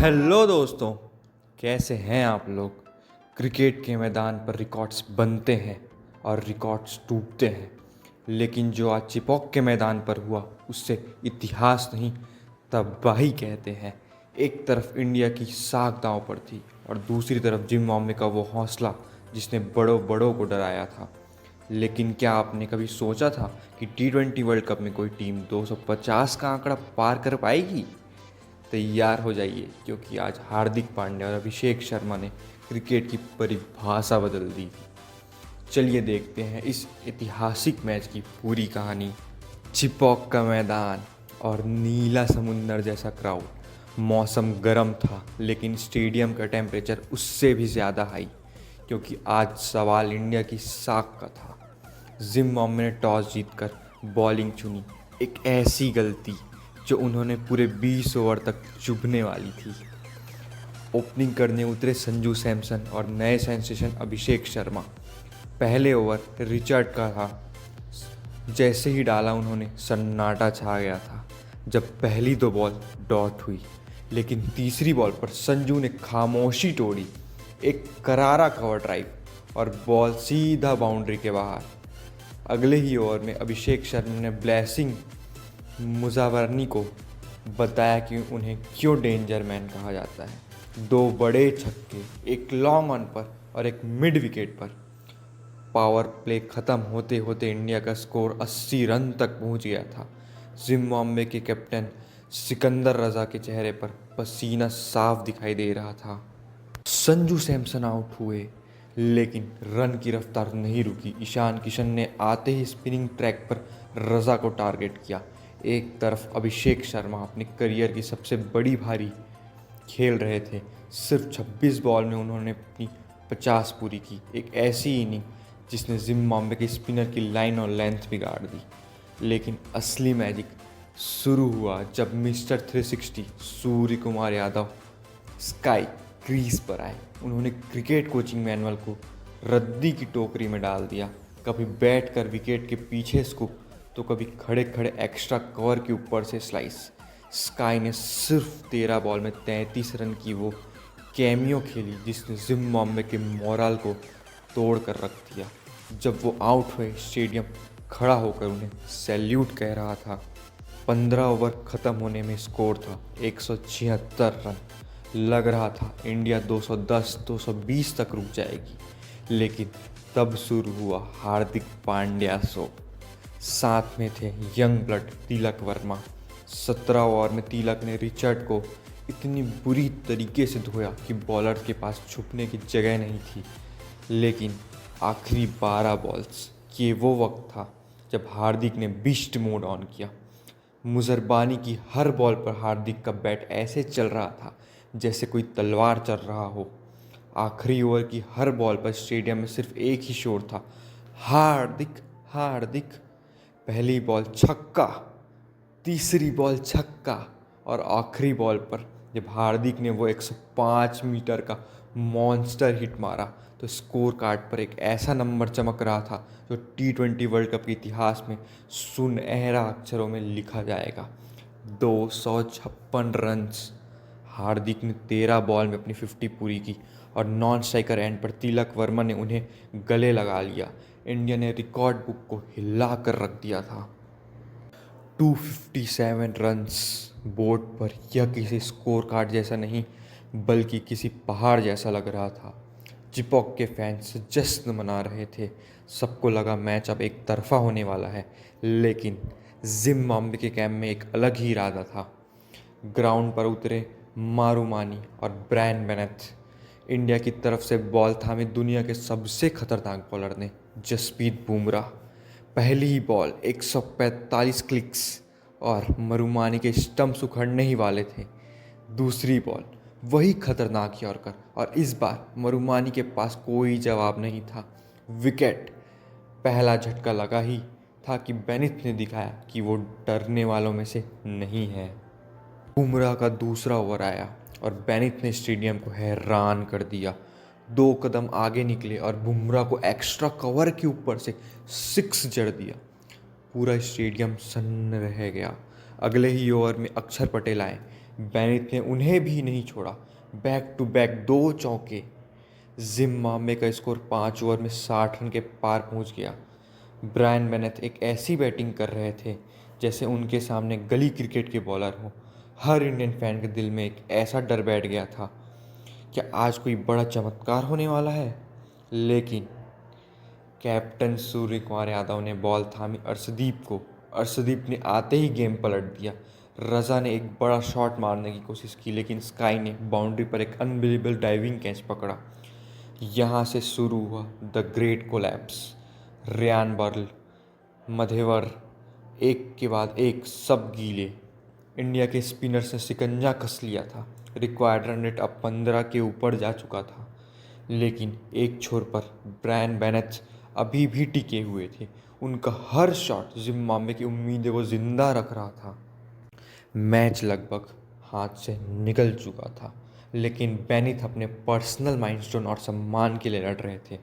Hello दोस्तों, कैसे हैं आप लोग। क्रिकेट के मैदान पर रिकॉर्ड्स बनते हैं और रिकॉर्ड्स टूटते हैं, लेकिन जो आज चिपॉक के मैदान पर हुआ उससे इतिहास नहीं तबाही कहते हैं। एक तरफ इंडिया की साख दांव पर थी और दूसरी तरफ जिम्बाब्वे का वो हौसला जिसने बड़ों बड़ों को डराया था। लेकिन क्या आपने कभी सोचा था कि T20 वर्ल्ड कप में कोई टीम 250 का आंकड़ा पार कर पाएगी। तैयार हो जाइए, क्योंकि आज हार्दिक पांड्या और अभिषेक शर्मा ने क्रिकेट की परिभाषा बदल दी। चलिए देखते हैं इस ऐतिहासिक मैच की पूरी कहानी। चिपॉक का मैदान और नीला समुंदर जैसा क्राउड। मौसम गर्म था, लेकिन स्टेडियम का टेम्परेचर उससे भी ज़्यादा हाई, क्योंकि आज सवाल इंडिया की साख का था। जिम्बाब्वे ने टॉस जीतकर बॉलिंग चुनी, एक ऐसी गलती जो उन्होंने पूरे 20 ओवर तक चुभने वाली थी। ओपनिंग करने उतरे संजू सैमसन और नए सेंसेशन अभिषेक शर्मा। पहले ओवर रिचर्ड का था, जैसे ही डाला उन्होंने सन्नाटा छा गया था। जब पहली दो बॉल डॉट हुई, लेकिन तीसरी बॉल पर संजू ने खामोशी तोड़ी। एक करारा कवर ड्राइव और बॉल सीधा बाउंड्री के बाहर। अगले ही ओवर में अभिषेक शर्मा ने ब्लेसिंग मुजावरनी को बताया कि उन्हें क्यों डेंजर मैन कहा जाता है। दो बड़े छक्के, एक लॉन्ग ऑन पर और एक मिड विकेट पर। पावर प्ले ख़त्म होते होते इंडिया का स्कोर 80 रन तक पहुंच गया था। जिम्बाब्वे के कैप्टन सिकंदर रजा के चेहरे पर पसीना साफ दिखाई दे रहा था। संजू सैमसन आउट हुए, लेकिन रन की रफ्तार नहीं रुकी। ईशान किशन ने आते ही स्पिनिंग ट्रैक पर रजा को टारगेट किया। एक तरफ अभिषेक शर्मा अपने करियर की सबसे बड़ी भारी खेल रहे थे। सिर्फ 26 बॉल में उन्होंने अपनी 50 पूरी की। एक ऐसी इनिंग जिसने जिम्बाब्वे के स्पिनर की लाइन और लेंथ बिगाड़ दी। लेकिन असली मैजिक शुरू हुआ जब mister 360 Surya Kumar Yadav sky crease पर आए। उन्होंने क्रिकेट कोचिंग मैनुअल को रद्दी की टोकरी में डाल दिया। कभी बैठ कर विकेट के पीछे स्कूप, तो कभी खड़े खड़े एक्स्ट्रा कवर के ऊपर से स्लाइस। स्काई ने सिर्फ 13 बॉल में 33 रन की वो कैमियो खेली जिसने जिम्बाब्वे के मोरल को तोड़ कर रख दिया। जब वो आउट हुए, स्टेडियम खड़ा होकर उन्हें सैल्यूट कह रहा था। 15 ओवर ख़त्म होने में स्कोर था 176 रन। लग रहा था इंडिया 210-220 तक रुक जाएगी, लेकिन तब शुरू हुआ हार्दिक पांड्या शो। साथ में थे young blood Tilak Varma. 17 over में तिलक ने रिचर्ड को इतनी बुरी तरीके से धोया कि बॉलर के पास छुपने की जगह नहीं थी। लेकिन आखिरी 12 बॉल्स ये वो वक्त था जब हार्दिक ने बीस्ट मोड ऑन किया। मुजरबानी की हर बॉल पर हार्दिक का बैट ऐसे चल रहा था जैसे कोई तलवार चल रहा हो। आखिरी ओवर की हर बॉल पर स्टेडियम में सिर्फ एक ही शोर था, हार्दिक हार्दिक। पहली बॉल छक्का, तीसरी बॉल छक्का, और आखिरी बॉल पर जब हार्दिक ने वो 105 मीटर का मॉन्स्टर हिट मारा, तो स्कोर कार्ड पर एक ऐसा नंबर चमक रहा था जो T20 वर्ल्ड कप के इतिहास में सुनहरा अक्षरों में लिखा जाएगा। 256 रन्स। हार्दिक ने 13 बॉल में अपनी 50 पूरी की और नॉन स्ट्राइकर एंड पर तिलक वर्मा ने उन्हें गले लगा लिया। इंडिया ने रिकॉर्ड बुक को हिला कर रख दिया था। 257 रन्स बोर्ड पर। यह किसी स्कोर कार्ड जैसा नहीं, बल्कि किसी पहाड़ जैसा लग रहा था। चिपॉक के फैंस जश्न मना रहे थे। सबको लगा मैच अब एक तरफा होने वाला है, लेकिन जिम्बाब्वे के कैंप में एक अलग ही इरादा था। ग्राउंड पर उतरे मारूमानी और ब्रायन बेनेथ। इंडिया की तरफ से बॉल थामे दुनिया के सबसे खतरनाक बॉलर ने, जसप्रीत बुमराह। पहली ही बॉल 145 क्लिक्स और मरूमानी के स्टंप्स उखड़ने ही वाले थे। दूसरी बॉल वही खतरनाक यॉर्कर, और इस बार मरूमानी के पास कोई जवाब नहीं था। विकेट। पहला झटका लगा ही था कि बेनिथ ने दिखाया कि वो डरने वालों में से नहीं है। बुमराह का दूसरा ओवर आया और बेनिथ ने स्टेडियम को हैरान कर दिया। 2 कदम आगे निकले और बुमराह को एक्स्ट्रा कवर के ऊपर से 6 जड़ दिया। पूरा स्टेडियम सन्न रह गया। अगले ही ओवर में अक्षर पटेल आए। बेनिथ ने उन्हें भी नहीं छोड़ा। बैक टू बैक 2 चौके। जिम्बाब्वे का स्कोर 5 ओवर में 60 रन के पार पहुंच गया। ब्रायन बेनेथ एक ऐसी बैटिंग कर रहे थे जैसे उनके सामने गली क्रिकेट के बॉलर हों। हर इंडियन फैन के दिल में एक ऐसा डर बैठ गया था, क्या आज कोई बड़ा चमत्कार होने वाला है। लेकिन कैप्टन सूर्य कुमार यादव ने बॉल थामी अर्शदीप को। अर्शदीप ने आते ही गेम पलट दिया। रजा ने एक बड़ा शॉट मारने की कोशिश की, लेकिन स्काई ने बाउंड्री पर एक अनबिलीवेबल डाइविंग कैच पकड़ा। यहाँ से शुरू हुआ द ग्रेट कोलैप्स। रेयान बर्ल, मधेवर, एक के बाद एक सब गीले। इंडिया के स्पिनर्स ने शिकंजा कस लिया था। रिक्वायर्ड रन रेट अब 15 के ऊपर जा चुका था। लेकिन एक छोर पर ब्रायन बेनेथ अभी भी टिके हुए थे। उनका हर शॉट जिम्बाब्वे की उम्मीदों को जिंदा रख रहा था। मैच लगभग हाथ से निकल चुका था, लेकिन बेनिथ अपने पर्सनल माइलस्टोन और सम्मान के लिए लड़ रहे थे।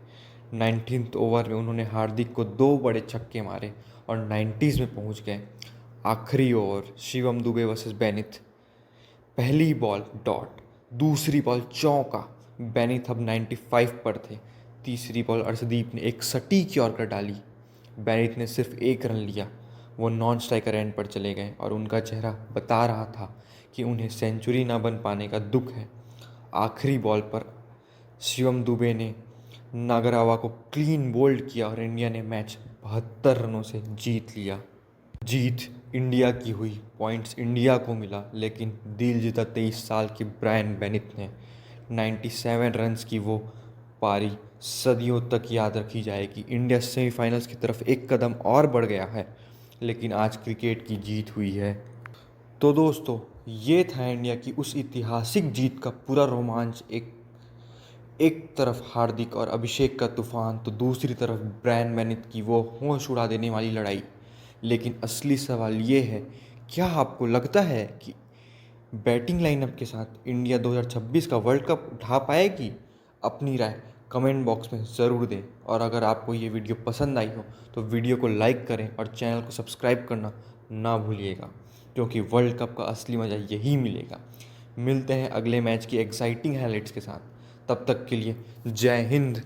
19th ओवर में उन्होंने हार्दिक को 2 बड़े छक्के मारे और 90s में पहुंच गए। आखिरी over Shivam Dubey versus beneath. पहली बॉल डॉट, दूसरी बॉल चौका। बेनिथ अब 95 पर थे। तीसरी बॉल अर्शदीप ने एक सटीक यॉर्कर डाली। बेनिथ ने सिर्फ 1 रन लिया। वो नॉन स्ट्राइकर एंड पर चले गए और उनका चेहरा बता रहा था कि उन्हें सेंचुरी ना बन पाने का दुख है। आखिरी बॉल पर शिवम दुबे ने नागरावा को क्लीन बोल्ड किया और इंडिया ने मैच 72 रनों से जीत लिया। जीत इंडिया की हुई, पॉइंट्स इंडिया को मिला, लेकिन दिल जीता 23 साल के ब्रायन बेनिथ ने। 97 रन्स की वो पारी सदियों तक याद रखी जाएगी। इंडिया सेमीफाइनल्स की तरफ एक कदम और बढ़ गया है, लेकिन आज क्रिकेट की जीत हुई है। तो दोस्तों, ये था इंडिया की उस ऐतिहासिक जीत का पूरा रोमांच। एक तरफ हार्दिक और अभिषेक का तूफान, तो दूसरी तरफ ब्रायन बेनिथ की वो होश उड़ा देने वाली लड़ाई। लेकिन असली सवाल ये है, क्या आपको लगता है कि बैटिंग लाइनअप के साथ इंडिया 2026 का वर्ल्ड कप उठा पाएगी? अपनी राय कमेंट बॉक्स में ज़रूर दें। और अगर आपको ये वीडियो पसंद आई हो तो वीडियो को लाइक करें और चैनल को सब्सक्राइब करना ना भूलिएगा, क्योंकि वर्ल्ड कप का असली मज़ा यही मिलेगा। मिलते हैं अगले मैच की एक्साइटिंग हाइलाइट्स के साथ। तब तक के लिए जय हिंद।